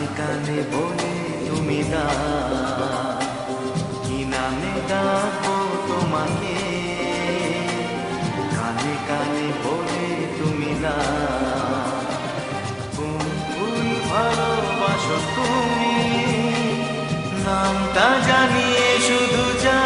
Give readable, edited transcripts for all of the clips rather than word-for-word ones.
কানে কানে বলে তুমি কি নামে ডাকবো তোমাকে, কানে কানে বলে তুমি কোন ফুল ভালোবাসো তুমি, নামটা জানিয়ে শুধু যা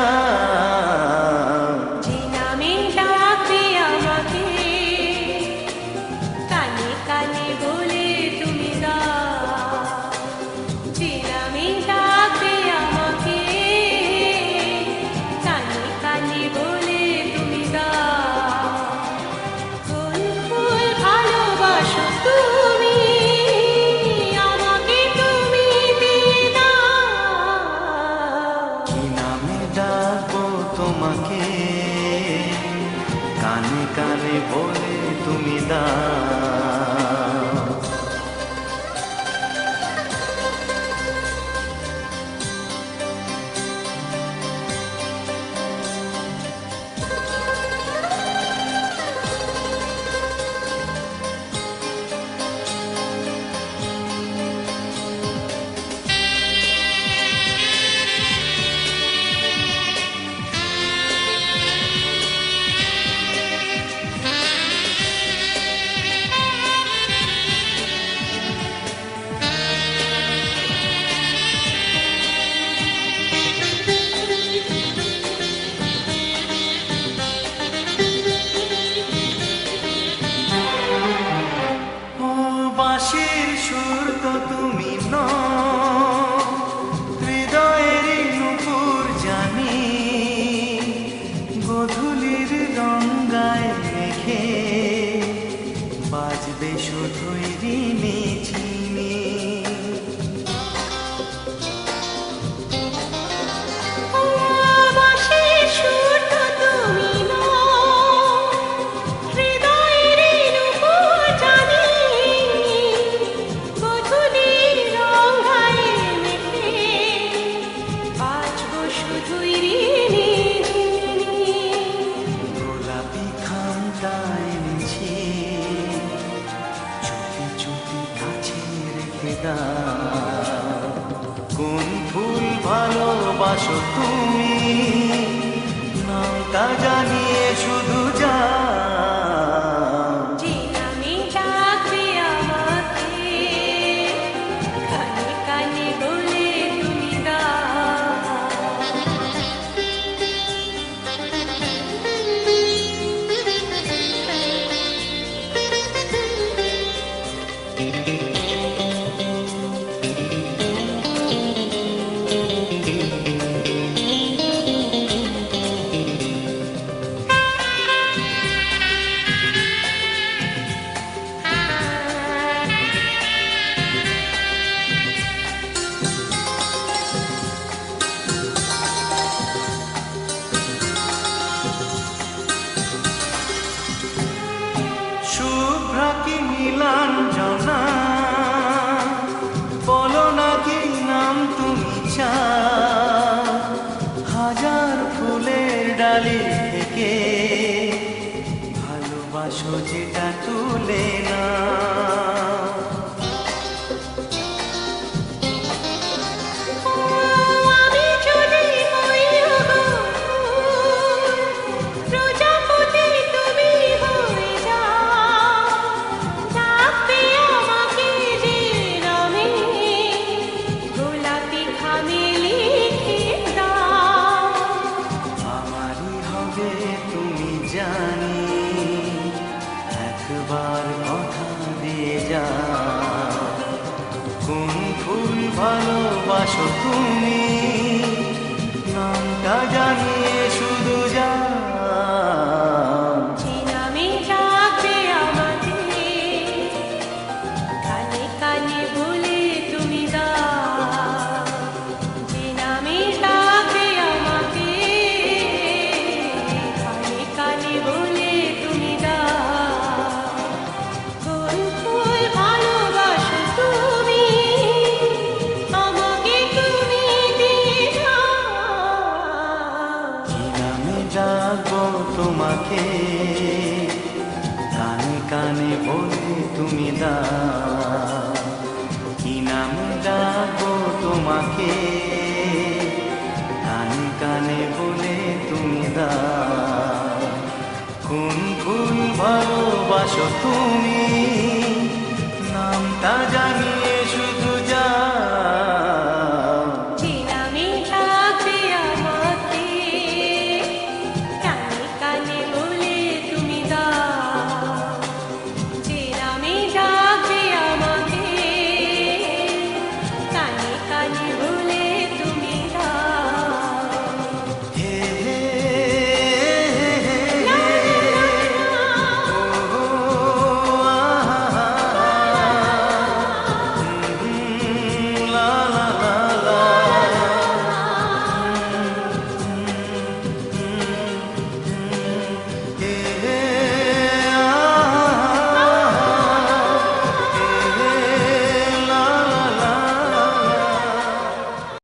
তোমাকে, কানে কানে বলে তুমি বাঁশির সুর তো তুমি হৃদয়ের নুপুর জানি, গধূলির রঙ্গায় মেঘে বাজবে শুধুই রিনি ঝিনি। কোন ফুল ভালোবাসো তুমি, নামটা জানিয়ে শুধু যা কি নীলাঞ্জনা, বলো না কি নাম তুমি হাজার ফুলের ডালি থেকে ভালোবাসো যেটা তুলে না। জানি একবার কথা দিয়ে যা, কোন ফুল ভালোবাসো তুমি, নামটা জানিয়ে শুধু যা ডাকবো তোমাকে, কানে কানে বলে তুমি কি আমি ডাকবো তোমাকে, কানে কানে বলে তুমি দাও, কোন ফুল ভালোবাসো তুমি।